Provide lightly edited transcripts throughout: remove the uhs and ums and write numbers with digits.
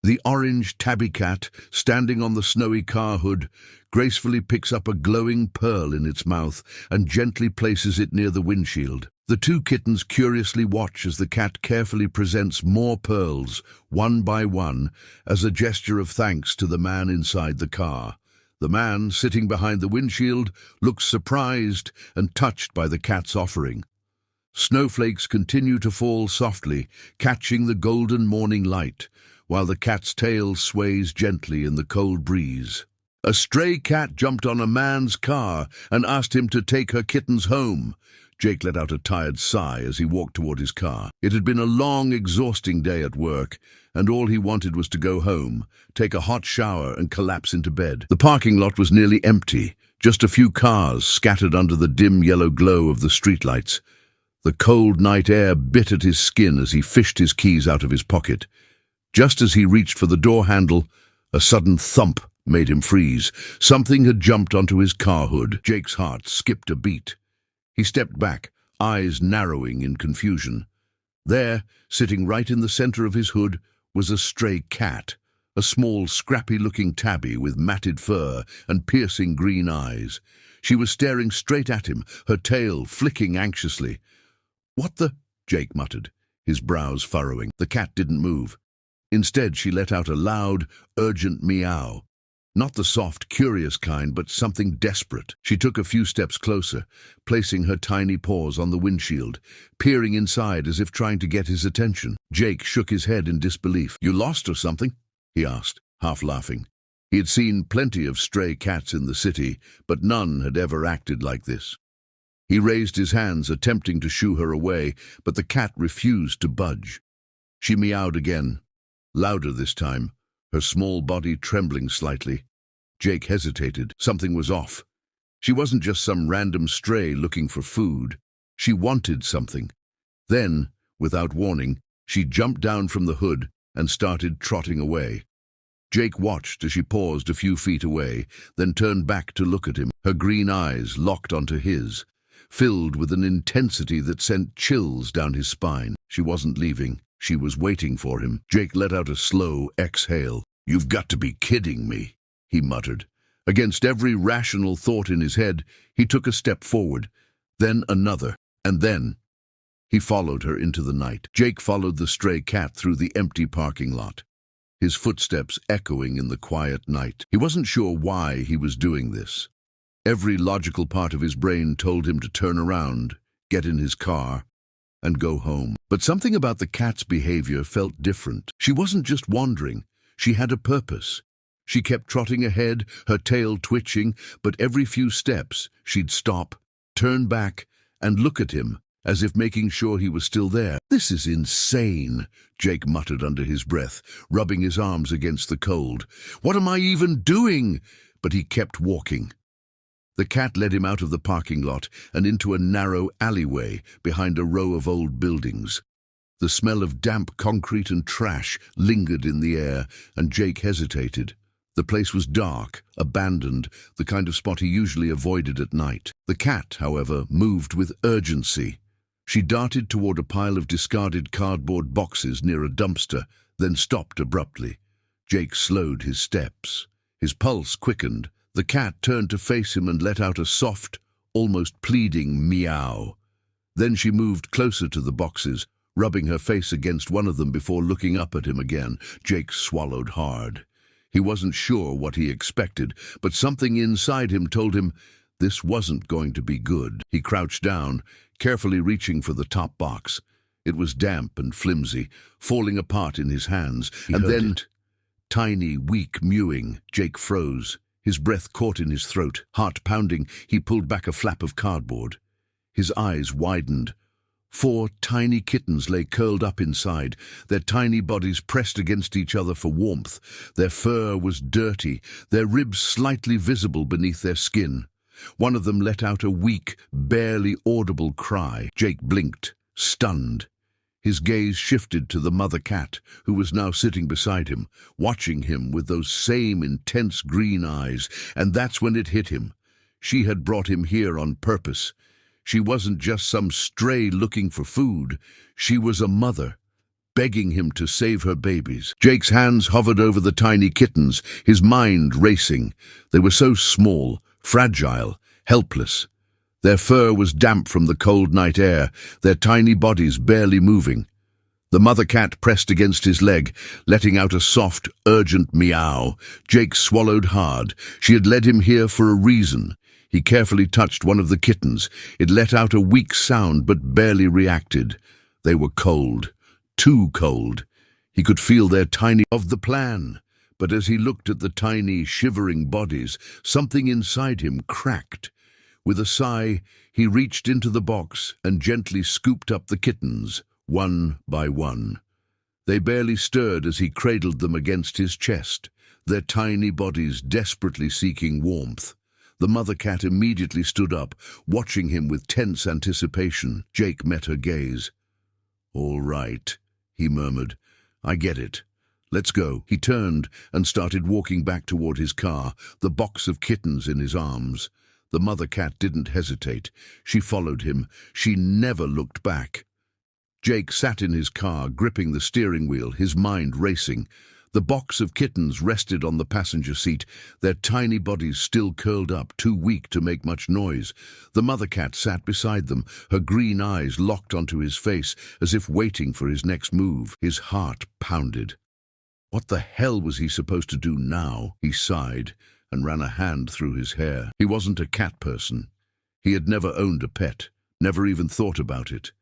The orange tabby cat, standing on the snowy car hood, gracefully picks up a glowing pearl in its mouth and gently places it near the windshield. The two kittens curiously watch as the cat carefully presents more pearls, one by one, as a gesture of thanks to the man inside the car. The man, sitting behind the windshield, looks surprised and touched by the cat's offering. Snowflakes continue to fall softly, catching the golden morning light, while the cat's tail sways gently in the cold breeze. A stray cat jumped on a man's car and asked him to take her kittens home. Jake let out a tired sigh as he walked toward his car. It had been a long, exhausting day at work, and all he wanted was to go home, take a hot shower, and collapse into bed. The parking lot was nearly empty, just a few cars scattered under the dim yellow glow of the streetlights. The cold night air bit at his skin as he fished his keys out of his pocket. Just as he reached for the door handle, a sudden thump made him freeze. Something had jumped onto his car hood. Jake's heart skipped a beat. He stepped back, eyes narrowing in confusion. There, sitting right in the center of his hood, was a stray cat, a small, scrappy-looking tabby with matted fur and piercing green eyes. She was staring straight at him, her tail flicking anxiously. "What the?" Jake muttered, his brows furrowing. The cat didn't move. Instead, she let out a loud, urgent meow. Not the soft, curious kind, but something desperate. She took a few steps closer, placing her tiny paws on the windshield, peering inside as if trying to get his attention. Jake shook his head in disbelief. "You lost or something?" he asked, half laughing. He had seen plenty of stray cats in the city, but none had ever acted like this. He raised his hands, attempting to shoo her away, but the cat refused to budge. She meowed again, louder this time, her small body trembling slightly. Jake hesitated. Something was off. She wasn't just some random stray looking for food. She wanted something. Then, without warning, she jumped down from the hood and started trotting away. Jake watched as she paused a few feet away, then turned back to look at him, her green eyes locked onto his, filled with an intensity that sent chills down his spine. She wasn't leaving. She was waiting for him. Jake let out a slow exhale. "You've got to be kidding me," he muttered. Against every rational thought in his head, he took a step forward, then another, and then he followed her into the night. Jake followed the stray cat through the empty parking lot, his footsteps echoing in the quiet night. He wasn't sure why he was doing this. Every logical part of his brain told him to turn around, get in his car, and go home. But something about the cat's behavior felt different. She wasn't just wandering. She had a purpose. She kept trotting ahead, her tail twitching, but every few steps she'd stop, turn back, and look at him, as if making sure he was still there. "This is insane," Jake muttered under his breath, rubbing his arms against the cold. "What am I even doing?" But he kept walking. The cat led him out of the parking lot and into a narrow alleyway behind a row of old buildings. The smell of damp concrete and trash lingered in the air, and Jake hesitated. The place was dark, abandoned, the kind of spot he usually avoided at night. The cat, however, moved with urgency. She darted toward a pile of discarded cardboard boxes near a dumpster, then stopped abruptly. Jake slowed his steps. His pulse quickened. The cat turned to face him and let out a soft, almost pleading meow. Then she moved closer to the boxes, rubbing her face against one of them before looking up at him again. Jake swallowed hard. He wasn't sure what he expected, but something inside him told him this wasn't going to be good. He crouched down, carefully reaching for the top box. It was damp and flimsy, falling apart in his hands, and then tiny, weak mewing. Jake froze. His breath caught in his throat. Heart pounding, he pulled back a flap of cardboard. His eyes widened. 4 tiny kittens lay curled up inside, their tiny bodies pressed against each other for warmth. Their fur was dirty, their ribs slightly visible beneath their skin. One of them let out a weak, barely audible cry. Jake blinked, stunned. His gaze shifted to the mother cat, who was now sitting beside him, watching him with those same intense green eyes, and that's when it hit him. She had brought him here on purpose. She wasn't just some stray looking for food. She was a mother, begging him to save her babies. Jake's hands hovered over the tiny kittens, his mind racing. They were so small, fragile, helpless. Their fur was damp from the cold night air, their tiny bodies barely moving. The mother cat pressed against his leg, letting out a soft, urgent meow. Jake swallowed hard. She had led him here for a reason. He carefully touched one of the kittens. It let out a weak sound but barely reacted. They were cold. Too cold. He could feel their tiny of the plan. But as he looked at the tiny, shivering bodies, something inside him cracked. With a sigh, he reached into the box and gently scooped up the kittens, one by one. They barely stirred as he cradled them against his chest, their tiny bodies desperately seeking warmth. The mother cat immediately stood up, watching him with tense anticipation. Jake met her gaze. "All right," he murmured. "I get it. Let's go." He turned and started walking back toward his car, the box of kittens in his arms. The mother cat didn't hesitate. She followed him. She never looked back. Jake sat in his car, gripping the steering wheel, his mind racing. The box of kittens rested on the passenger seat, their tiny bodies still curled up, too weak to make much noise. The mother cat sat beside them, her green eyes locked onto his face, as if waiting for his next move. His heart pounded. What the hell was he supposed to do now? He sighed and ran a hand through his hair. He wasn't a cat person. He had never owned a pet, never even thought about it.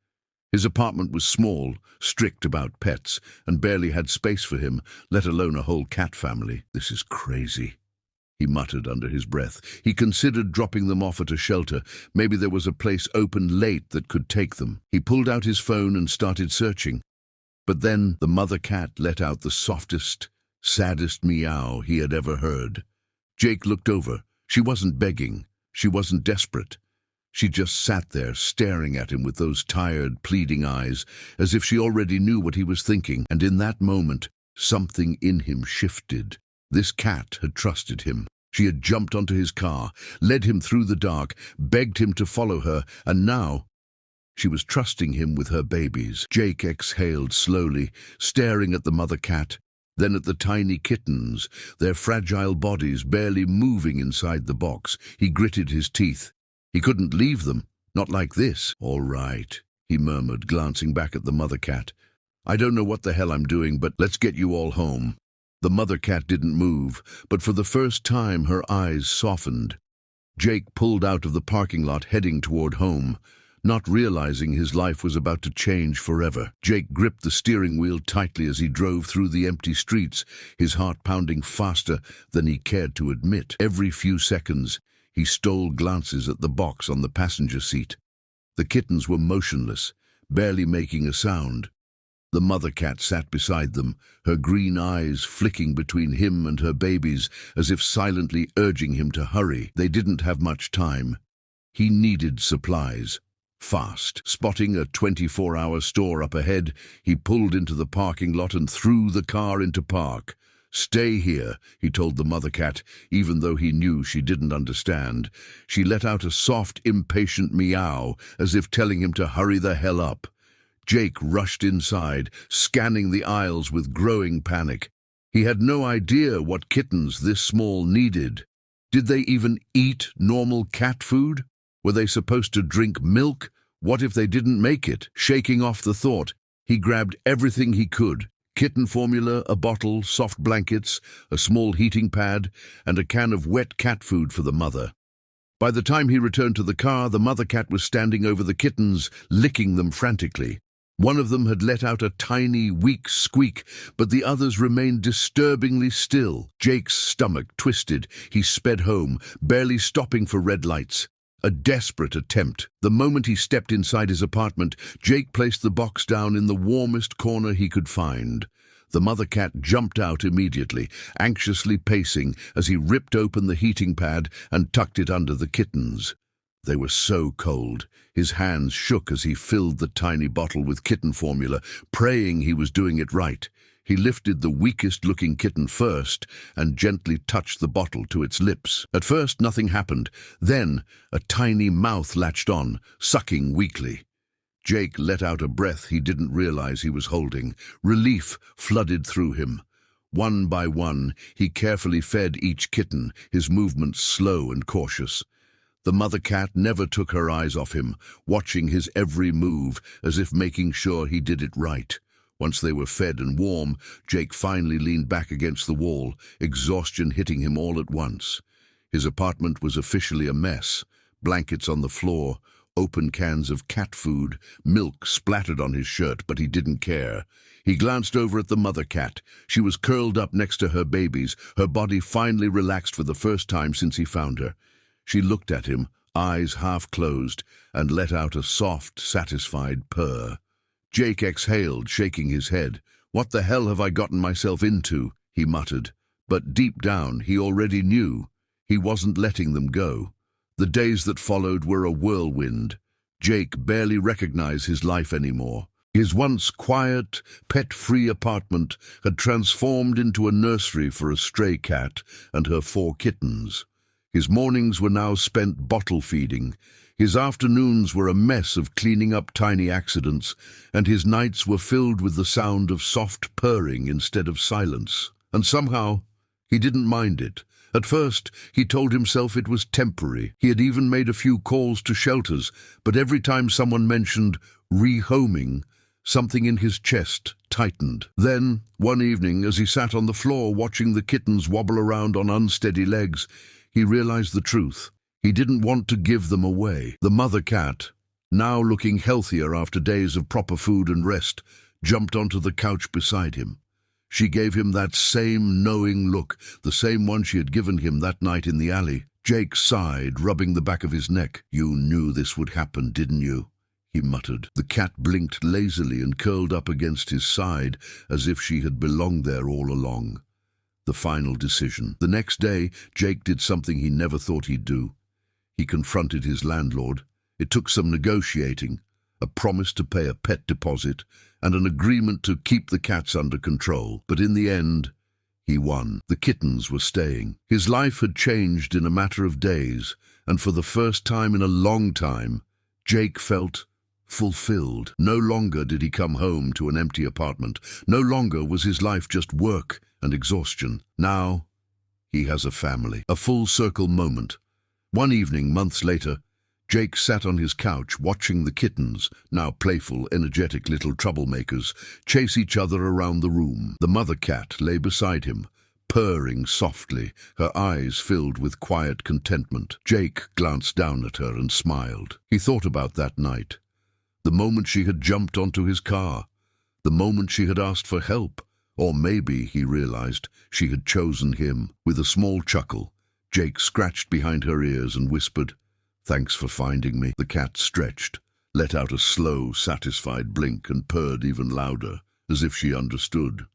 His apartment was small, strict about pets, and barely had space for him, let alone a whole cat family. "This is crazy," he muttered under his breath. He considered dropping them off at a shelter. Maybe there was a place open late that could take them. He pulled out his phone and started searching. But then the mother cat let out the softest, saddest meow he had ever heard. Jake looked over. She wasn't begging. She wasn't desperate. She just sat there, staring at him with those tired, pleading eyes, as if she already knew what he was thinking. And in that moment, something in him shifted. This cat had trusted him. She had jumped onto his car, led him through the dark, begged him to follow her, and now she was trusting him with her babies. Jake exhaled slowly, staring at the mother cat, then at the tiny kittens, their fragile bodies barely moving inside the box. He gritted his teeth. He couldn't leave them, not like this. "All right," he murmured, glancing back at the mother cat. "I don't know what the hell I'm doing, but let's get you all home." The mother cat didn't move, but for the first time her eyes softened. Jake pulled out of the parking lot, heading toward home, not realizing his life was about to change forever. Jake gripped the steering wheel tightly as he drove through the empty streets, his heart pounding faster than he cared to admit. Every few seconds, he stole glances at the box on the passenger seat. The kittens were motionless, barely making a sound. The mother cat sat beside them, her green eyes flicking between him and her babies, as if silently urging him to hurry. They didn't have much time. He needed supplies. Fast. Spotting a 24-hour store up ahead, he pulled into the parking lot and threw the car into park. "Stay here," he told the mother cat, even though he knew she didn't understand. She let out a soft, impatient meow, as if telling him to hurry the hell up. Jake rushed inside, scanning the aisles with growing panic. He had no idea what kittens this small needed. Did they even eat normal cat food? Were they supposed to drink milk? What if they didn't make it? Shaking off the thought, he grabbed everything he could. Kitten formula, a bottle, soft blankets, a small heating pad, and a can of wet cat food for the mother. By the time he returned to the car, the mother cat was standing over the kittens, licking them frantically. One of them had let out a tiny, weak squeak, but the others remained disturbingly still. Jake's stomach twisted. He sped home, barely stopping for red lights. A desperate attempt. The moment he stepped inside his apartment, Jake placed the box down in the warmest corner he could find. The mother cat jumped out immediately, anxiously pacing as he ripped open the heating pad and tucked it under the kittens. They were so cold. His hands shook as he filled the tiny bottle with kitten formula, praying he was doing it right. He lifted the weakest-looking kitten first and gently touched the bottle to its lips. At first, nothing happened. Then, a tiny mouth latched on, sucking weakly. Jake let out a breath he didn't realize he was holding. Relief flooded through him. One by one, he carefully fed each kitten, his movements slow and cautious. The mother cat never took her eyes off him, watching his every move as if making sure he did it right. Once they were fed and warm, Jake finally leaned back against the wall, exhaustion hitting him all at once. His apartment was officially a mess. Blankets on the floor, open cans of cat food, milk splattered on his shirt, but he didn't care. He glanced over at the mother cat. She was curled up next to her babies, her body finally relaxed for the first time since he found her. She looked at him, eyes half closed, and let out a soft, satisfied purr. Jake exhaled, shaking his head. "What the hell have I gotten myself into?" he muttered. But deep down, he already knew. He wasn't letting them go. The days that followed were a whirlwind. Jake barely recognized his life anymore. His once quiet, pet-free apartment had transformed into a nursery for a stray cat and her 4 kittens. His mornings were now spent bottle feeding. His afternoons were a mess of cleaning up tiny accidents, and his nights were filled with the sound of soft purring instead of silence. And somehow, he didn't mind it. At first, he told himself it was temporary. He had even made a few calls to shelters, but every time someone mentioned rehoming, something in his chest tightened. Then, one evening, as he sat on the floor watching the kittens wobble around on unsteady legs, he realized the truth. He didn't want to give them away. The mother cat, now looking healthier after days of proper food and rest, jumped onto the couch beside him. She gave him that same knowing look, the same one she had given him that night in the alley. Jake sighed, rubbing the back of his neck. "You knew this would happen, didn't you?" he muttered. The cat blinked lazily and curled up against his side, as if she had belonged there all along. The final decision. The next day, Jake did something he never thought he'd do. He confronted his landlord. It took some negotiating, a promise to pay a pet deposit, and an agreement to keep the cats under control. But in the end, he won. The kittens were staying. His life had changed in a matter of days, and for the first time in a long time, Jake felt fulfilled. No longer did he come home to an empty apartment. No longer was his life just work and exhaustion. Now, he has a family. A full-circle moment. One evening, months later, Jake sat on his couch watching the kittens, now playful, energetic little troublemakers, chase each other around the room. The mother cat lay beside him, purring softly, her eyes filled with quiet contentment. Jake glanced down at her and smiled. He thought about that night. The moment she had jumped onto his car. The moment she had asked for help. Or maybe, he realized, she had chosen him. With a small chuckle, Jake scratched behind her ears and whispered, "Thanks for finding me." The cat stretched, let out a slow, satisfied blink and purred even louder, as if she understood.